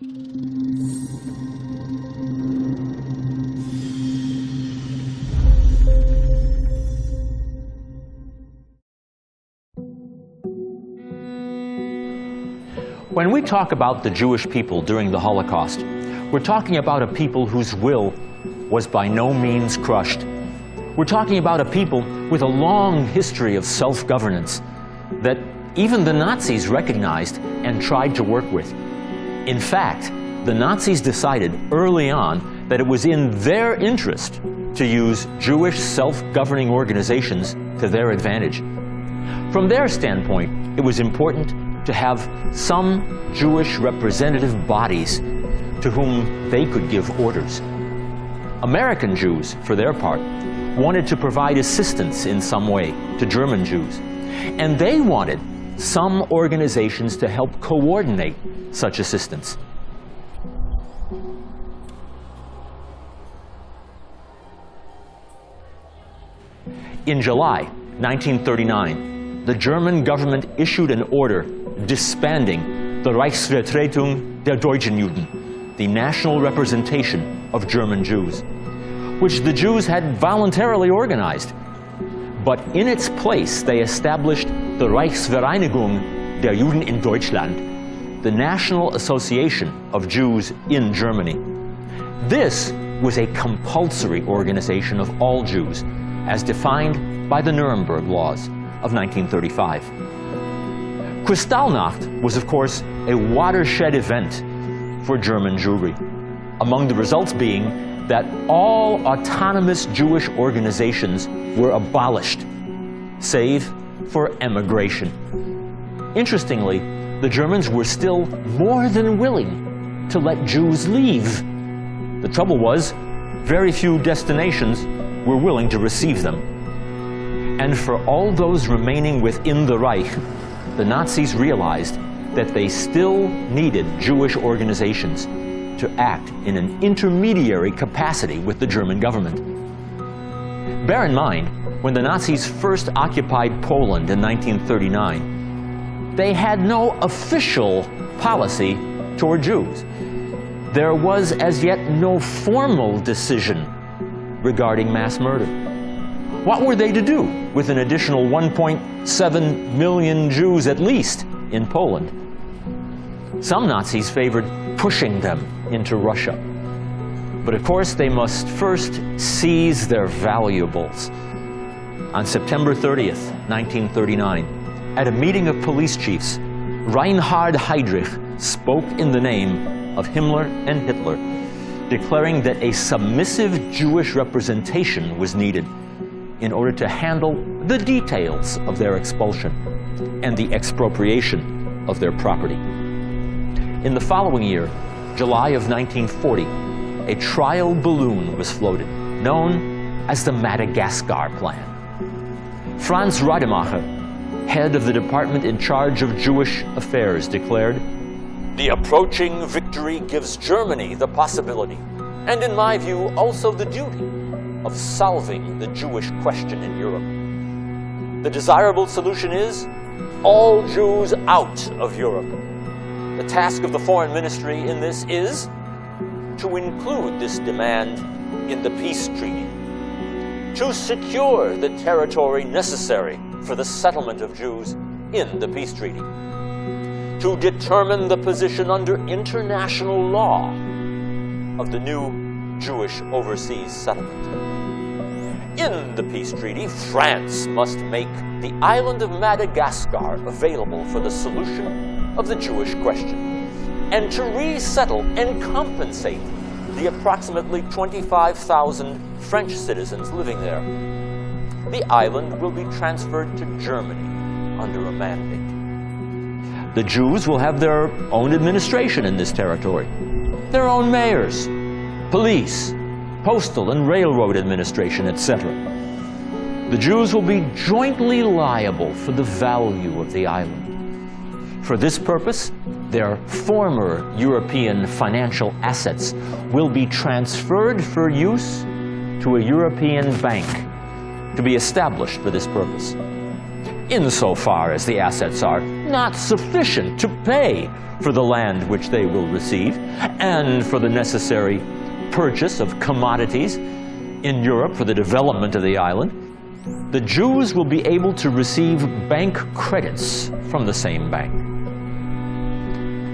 When we talk about the Jewish people during the Holocaust, we're talking about a people whose will was by no means crushed. We're talking about a people with a long history of self-governance that even the Nazis recognized and tried to work with. In fact, the Nazis decided early on that it was in their interest to use Jewish self-governing organizations to their advantage. From their standpoint, it was important to have some Jewish representative bodies to whom they could give orders. American Jews, for their part, wanted to provide assistance in some way to German Jews, and they wanted some organizations to help coordinate such assistance. In July 1939, the German government issued an order disbanding the Reichsvertretung der Deutschen Juden, the national representation of German Jews, which the Jews had voluntarily organized. But in its place, they established the Reichsvereinigung der Juden in Deutschland, the National Association of Jews in Germany. This was a compulsory organization of all Jews, as defined by the Nuremberg Laws of 1935. Kristallnacht was, of course, a watershed event for German Jewry, among the results being that all autonomous Jewish organizations were abolished, save for emigration. Interestingly, the Germans were still more than willing to let Jews leave. The trouble was, very few destinations were willing to receive them. And for all those remaining within the Reich, the Nazis realized that they still needed Jewish organizations to act in an intermediary capacity with the German government. Bear in mind, when the Nazis first occupied Poland in 1939, they had no official policy toward Jews. There was as yet no formal decision regarding mass murder. What were they to do with an additional 1.7 million Jews at least in Poland? Some Nazis favored pushing them into Russia. But of course, they must first seize their valuables. On September 30th, 1939, at a meeting of police chiefs, Reinhard Heydrich spoke in the name of Himmler and Hitler, declaring that a submissive Jewish representation was needed in order to handle the details of their expulsion and the expropriation of their property. In the following year, July of 1940, a trial balloon was floated, known as the Madagascar Plan. Franz Rademacher, head of the department in charge of Jewish affairs, declared, "The approaching victory gives Germany the possibility, and in my view also the duty, of solving the Jewish question in Europe. The desirable solution is all Jews out of Europe. The task of the foreign ministry in this is to include this demand in the peace treaty, to secure the territory necessary for the settlement of Jews in the peace treaty, to determine the position under international law of the new Jewish overseas settlement. In the peace treaty, France must make the island of Madagascar available for the solution of the Jewish question, and to resettle and compensate the approximately 25,000 French citizens living there. The island will be transferred to Germany under a mandate. The Jews will have their own administration in this territory, their own mayors, police, postal and railroad administration, etc. The Jews will be jointly liable for the value of the island. For this purpose, their former European financial assets will be transferred for use to a European bank to be established for this purpose. Insofar as the assets are not sufficient to pay for the land which they will receive and for the necessary purchase of commodities in Europe for the development of the island, the Jews will be able to receive bank credits from the same bank.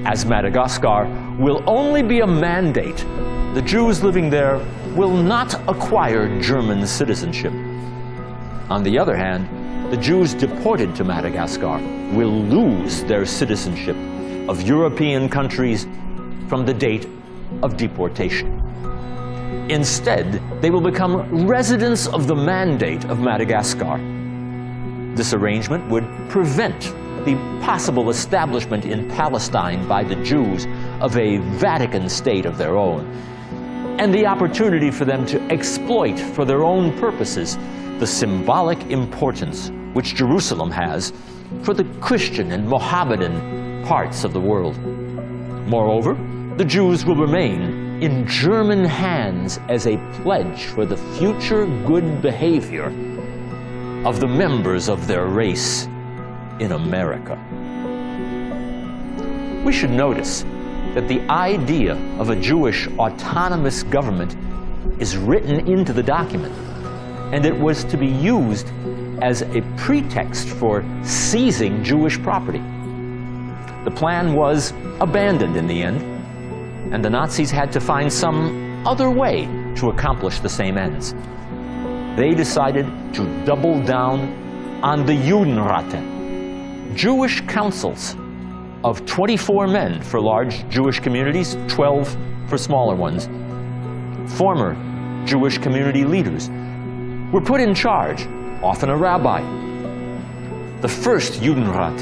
As Madagascar will only be a mandate, the Jews living there will not acquire German citizenship. On the other hand, the Jews deported to Madagascar will lose their citizenship of European countries from the date of deportation. Instead, they will become residents of the Mandate of Madagascar. This arrangement would prevent the possible establishment in Palestine by the Jews of a Vatican state of their own, and the opportunity for them to exploit for their own purposes the symbolic importance which Jerusalem has for the Christian and Mohammedan parts of the world. Moreover, the Jews will remain in German hands as a pledge for the future good behavior of the members of their race in America. We should notice that the idea of a Jewish autonomous government is written into the document, and it was to be used as a pretext for seizing Jewish property. The plan was abandoned in the end, and the Nazis had to find some other way to accomplish the same ends. They decided to double down on the Judenrate, Jewish councils of 24 men for large Jewish communities, 12 for smaller ones. Former Jewish community leaders were put in charge, often a rabbi. The first Judenrat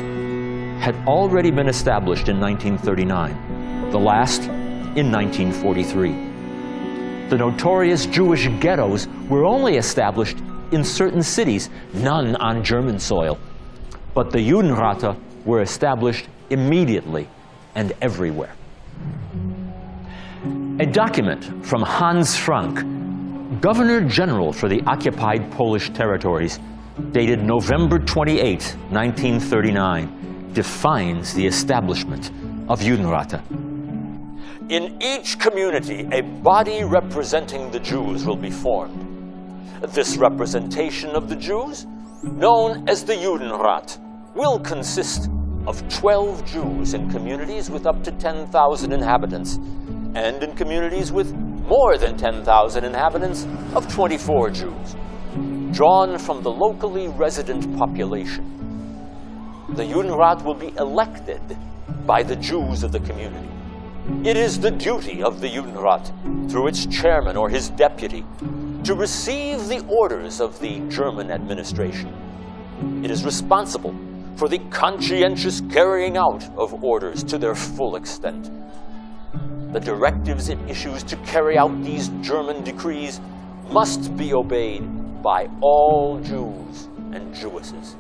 had already been established in 1939, the last in 1943. The notorious Jewish ghettos were only established in certain cities, none on German soil. But the Judenrate were established immediately and everywhere. A document from Hans Frank, Governor General for the occupied Polish territories, dated November 28, 1939, defines the establishment of Judenrate. In each community, a body representing the Jews will be formed. This representation of the Jews, known as the Judenrat, will consist of 12 Jews in communities with up to 10,000 inhabitants, and in communities with more than 10,000 inhabitants of 24 Jews, drawn from the locally resident population. The Judenrat will be elected by the Jews of the community. It is the duty of the Judenrat, through its chairman or his deputy, to receive the orders of the German administration. It is responsible for the conscientious carrying out of orders to their full extent. The directives it issues to carry out these German decrees must be obeyed by all Jews and Jewesses.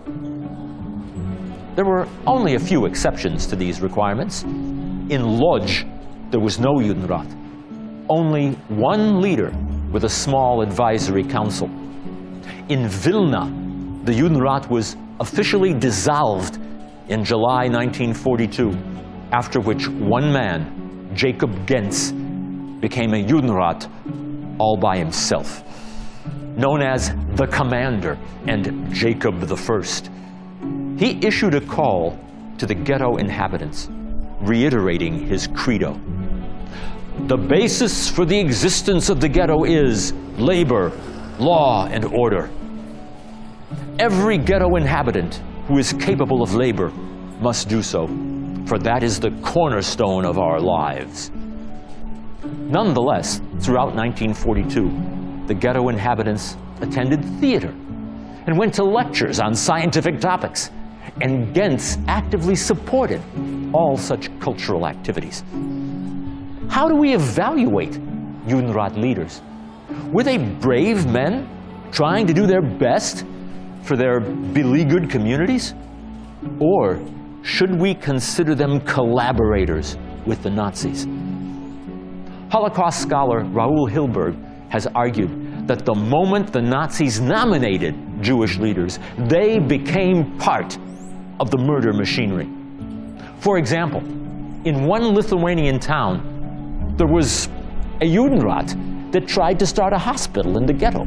There were only a few exceptions to these requirements. In Lodz, there was no Judenrat, only one leader with a small advisory council. In Vilna, the Judenrat was officially dissolved in July 1942, after which one man, Jacob Gentz, became a Judenrat all by himself, known as the Commander and Jacob I. He issued a call to the ghetto inhabitants, reiterating his credo. The basis for the existence of the ghetto is labor, law, and order. Every ghetto inhabitant who is capable of labor must do so, for that is the cornerstone of our lives. Nonetheless, throughout 1942, the ghetto inhabitants attended theater and went to lectures on scientific topics, and Gentz actively supported all such cultural activities. How do we evaluate Judenrat leaders? Were they brave men trying to do their best for their beleaguered communities? Or should we consider them collaborators with the Nazis? Holocaust scholar Raoul Hilberg has argued that the moment the Nazis nominated Jewish leaders, they became part of the murder machinery. For example, in one Lithuanian town, there was a Judenrat that tried to start a hospital in the ghetto.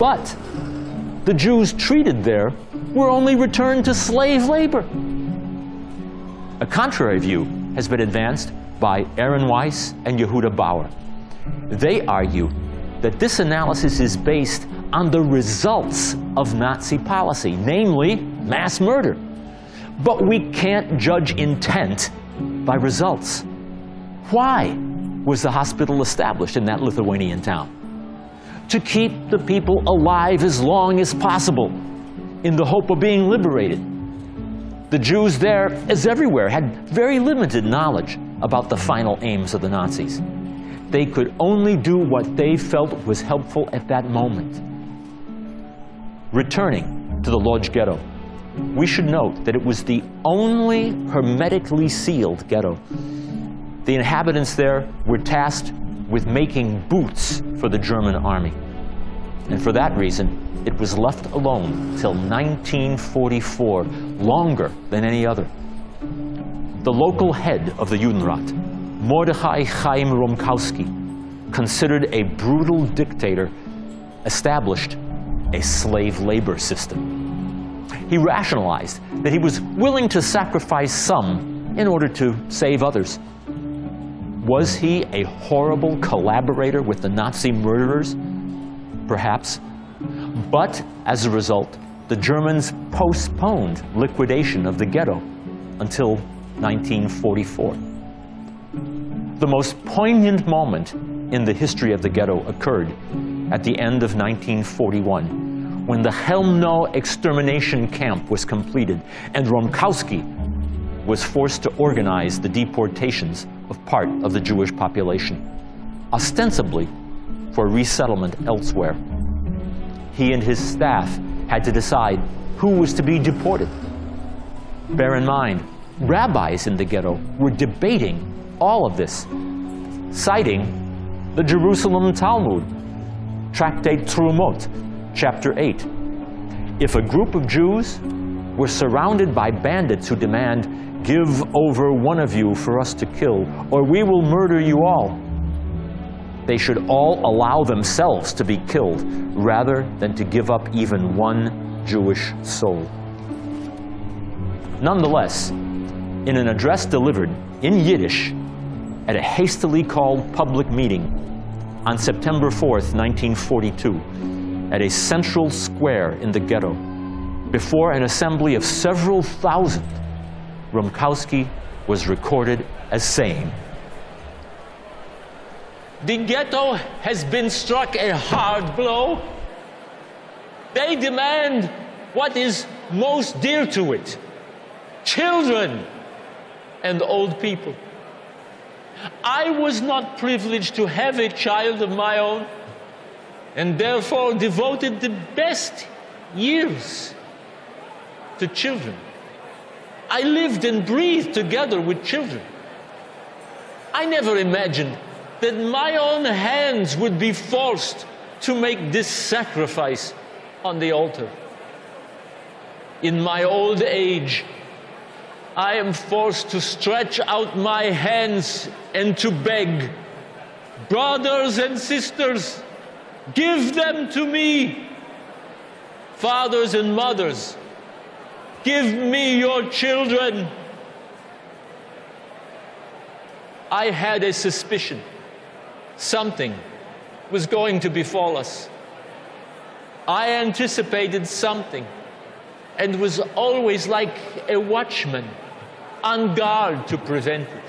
But the Jews treated there were only returned to slave labor. A contrary view has been advanced by Aaron Weiss and Yehuda Bauer. They argue that this analysis is based on the results of Nazi policy, namely mass murder. But we can't judge intent by results. Why was the hospital established in that Lithuanian town? To keep the people alive as long as possible, in the hope of being liberated. The Jews there, as everywhere, had very limited knowledge about the final aims of the Nazis. They could only do what they felt was helpful at that moment. Returning to the Lodz ghetto, we should note that it was the only hermetically sealed ghetto. The inhabitants there were tasked with making boots for the German army. And for that reason, it was left alone till 1944, longer than any other. The local head of the Judenrat, Mordechai Chaim Rumkowski, considered a brutal dictator, established a slave labor system. He rationalized that he was willing to sacrifice some in order to save others. Was he a horrible collaborator with the Nazi murderers? Perhaps. But as a result, the Germans postponed liquidation of the ghetto until 1944. The most poignant moment in the history of the ghetto occurred at the end of 1941, when the Chelmno extermination camp was completed and Rumkowski was forced to organize the deportations of part of the Jewish population, ostensibly for resettlement elsewhere. He and his staff had to decide who was to be deported. Bear in mind, rabbis in the ghetto were debating all of this, citing the Jerusalem Talmud, Tractate Trumot, chapter 8. If a group of Jews were surrounded by bandits who demand, "Give over one of you for us to kill, or we will murder you all," they should all allow themselves to be killed rather than to give up even one Jewish soul. Nonetheless, in an address delivered in Yiddish at a hastily called public meeting on September 4th, 1942, at a central square in the ghetto, before an assembly of several thousand, Rumkowski was recorded as saying, "The ghetto has been struck a hard blow. They demand what is most dear to it: children and old people. I was not privileged to have a child of my own, and therefore devoted the best years to children. I lived and breathed together with children. I never imagined that my own hands would be forced to make this sacrifice on the altar. In my old age, I am forced to stretch out my hands and to beg, 'Brothers and sisters, give them to me. Fathers and mothers, give me your children.' I had a suspicion something was going to befall us. I anticipated something and was always like a watchman on guard to prevent it.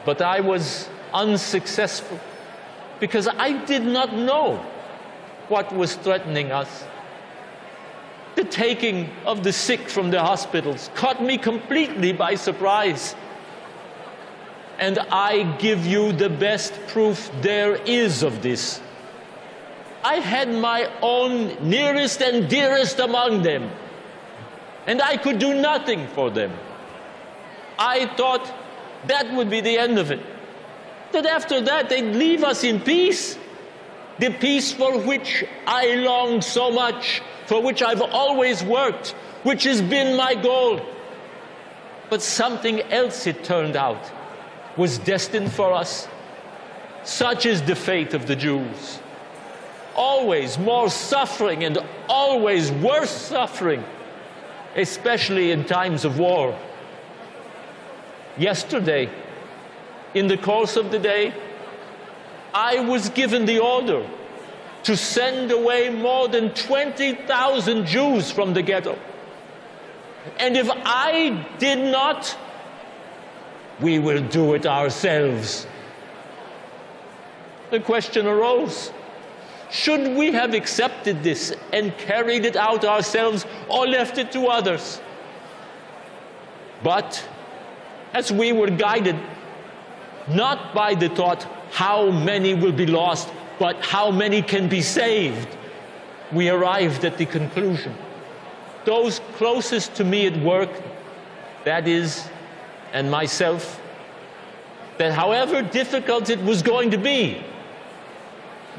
But I was unsuccessful because I did not know what was threatening us. The taking of the sick from the hospitals caught me completely by surprise. And I give you the best proof there is of this. I had my own nearest and dearest among them, and I could do nothing for them. I thought that would be the end of it, that after that they'd leave us in peace, the peace for which I longed so much, for which I've always worked, which has been my goal. But something else, it turned out, was destined for us. Such is the fate of the Jews. Always more suffering and always worse suffering, especially in times of war. Yesterday, in the course of the day, I was given the order to send away more than 20,000 Jews from the ghetto. And if I did not, we will do it ourselves. The question arose, should we have accepted this and carried it out ourselves or left it to others? But as we were guided, not by the thought, how many will be lost, but how many can be saved, we arrived at the conclusion. Those closest to me at work, that is, and myself, that however difficult it was going to be,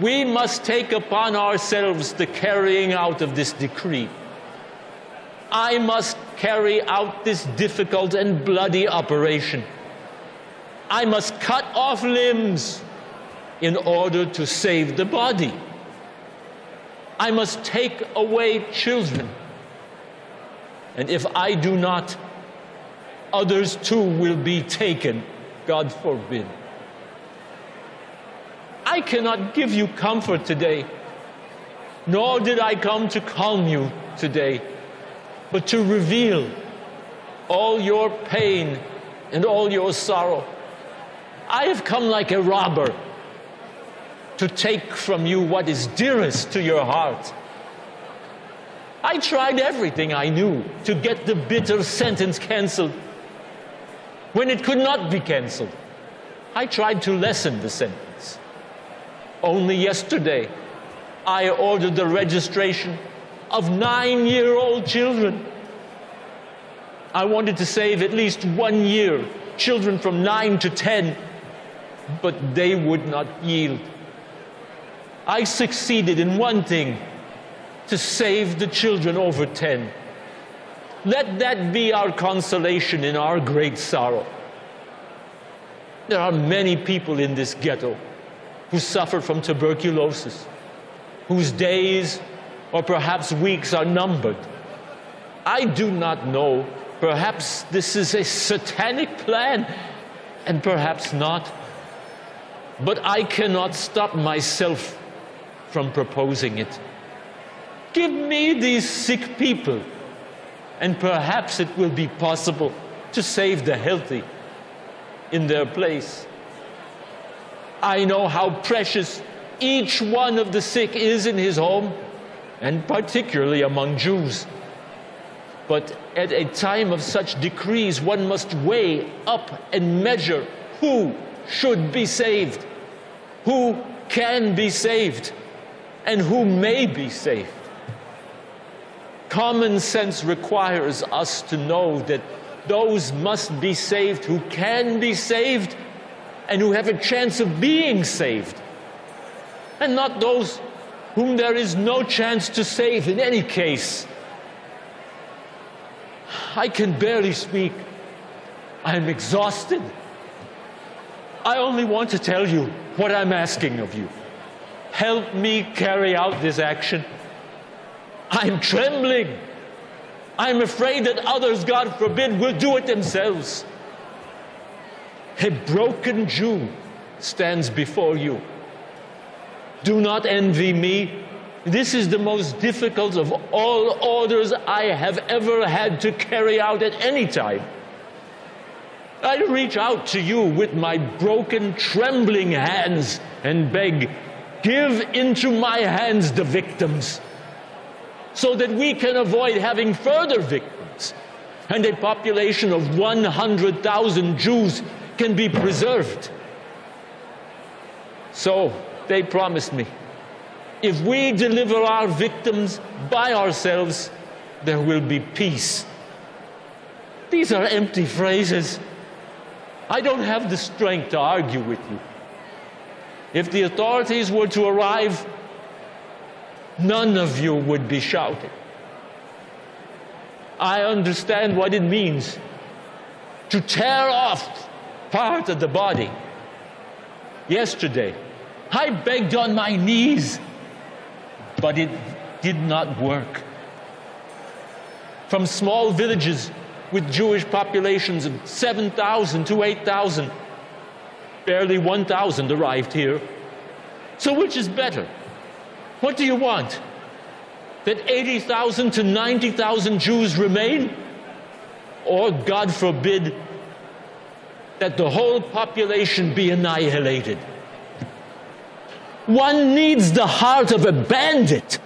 we must take upon ourselves the carrying out of this decree. I must carry out this difficult and bloody operation. I must cut off limbs in order to save the body. I must take away children. And if I do not, others too will be taken, God forbid. I cannot give you comfort today, nor did I come to calm you today, but to reveal all your pain and all your sorrow. I have come like a robber to take from you what is dearest to your heart. I tried everything I knew to get the bitter sentence canceled. When it could not be canceled, I tried to lessen the sentence. Only yesterday, I ordered the registration of 9-year-old children. I wanted to save at least 1 year, children from 9 to 10, but they would not yield. I succeeded in one thing, to save the children over 10. Let that be our consolation in our great sorrow. There are many people in this ghetto who suffer from tuberculosis, whose days or perhaps weeks are numbered. I do not know. Perhaps this is a satanic plan, and perhaps not. But I cannot stop myself from proposing it. Give me these sick people, and perhaps it will be possible to save the healthy in their place. I know how precious each one of the sick is in his home, and particularly among Jews. But at a time of such decrees, one must weigh up and measure who should be saved, who can be saved, and who may be saved. Common sense requires us to know that those must be saved who can be saved and who have a chance of being saved, and not those whom there is no chance to save in any case. I can barely speak. I am exhausted. I only want to tell you what I'm asking of you. Help me carry out this action. I'm trembling. I'm afraid that others, God forbid, will do it themselves. A broken Jew stands before you. Do not envy me. This is the most difficult of all orders I have ever had to carry out at any time. I reach out to you with my broken, trembling hands and beg, give into my hands the victims, so that we can avoid having further victims, and a population of 100,000 Jews can be preserved. So they promised me, if we deliver our victims by ourselves, there will be peace. These are empty phrases. I don't have the strength to argue with you. If the authorities were to arrive, none of you would be shouting. I understand what it means to tear off part of the body. Yesterday, I begged on my knees, but it did not work. From small villages with Jewish populations of 7,000 to 8,000, barely 1,000 arrived here. So which is better? What do you want? That 80,000 to 90,000 Jews remain? Or, God forbid, that the whole population be annihilated? One needs the heart of a bandit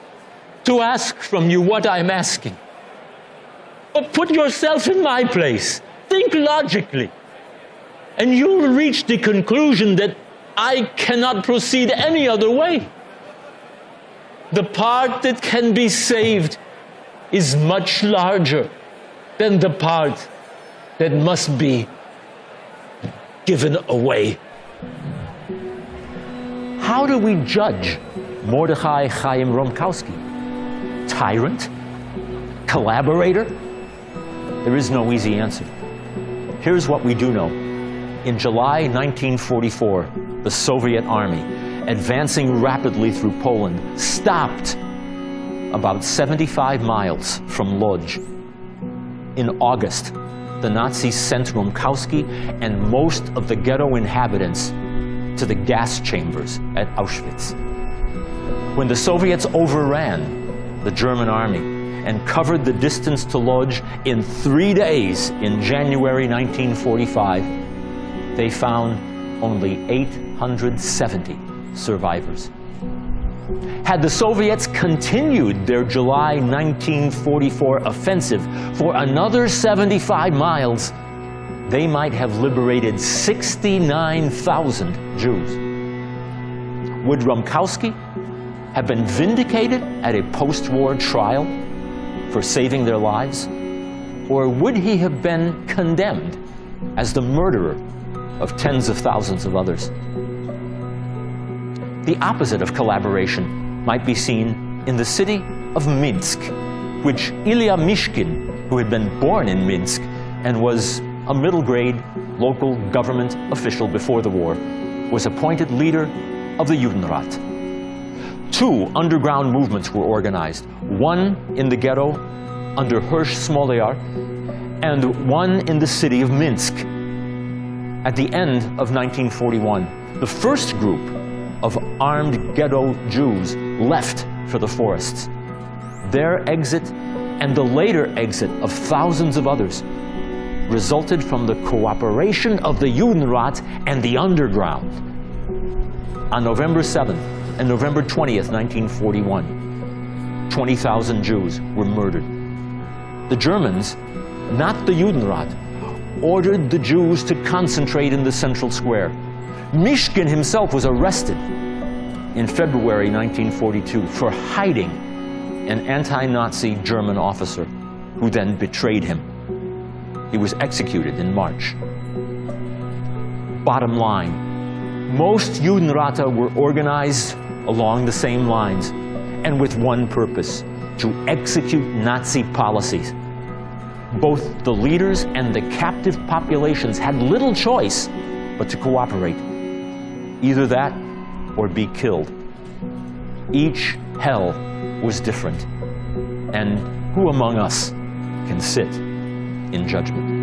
to ask from you what I'm asking. But put yourself in my place. Think logically. And you'll reach the conclusion that I cannot proceed any other way. The part that can be saved is much larger than the part that must be given away. How do we judge Mordechai Chaim Rumkowski? Tyrant? Collaborator? There is no easy answer. Here's what we do know. In July 1944, the Soviet army, advancing rapidly through Poland, stopped about 75 miles from Lodz. In August, the Nazis sent Rumkowski and most of the ghetto inhabitants to the gas chambers at Auschwitz. When the Soviets overran the German army and covered the distance to Lodz in 3 days in January 1945, they found only 870 survivors. Had the Soviets continued their July 1944 offensive for another 75 miles, they might have liberated 69,000 Jews. Would Rumkowski have been vindicated at a post-war trial for saving their lives? Or would he have been condemned as the murderer of tens of thousands of others? The opposite of collaboration might be seen in the city of Minsk, which Ilya Mishkin, who had been born in Minsk and was a middle-grade local government official before the war, was appointed leader of the Judenrat. 2 underground movements were organized, one in the ghetto under Hirsch Smolyar and one in the city of Minsk. At the end of 1941, the first group of armed ghetto Jews left for the forests. Their exit and the later exit of thousands of others resulted from the cooperation of the Judenrat and the underground. On November 7th and November 20th, 1941, 20,000 Jews were murdered. The Germans, not the Judenrat, ordered the Jews to concentrate in the central square. Mishkin himself was arrested in February 1942 for hiding an anti-Nazi German officer who then betrayed him. He was executed in March. Bottom line, most Judenrate were organized along the same lines and with one purpose: to execute Nazi policies. Both the leaders and the captive populations had little choice but to cooperate. Either that or be killed. Each hell was different, and who among us can sit in judgment?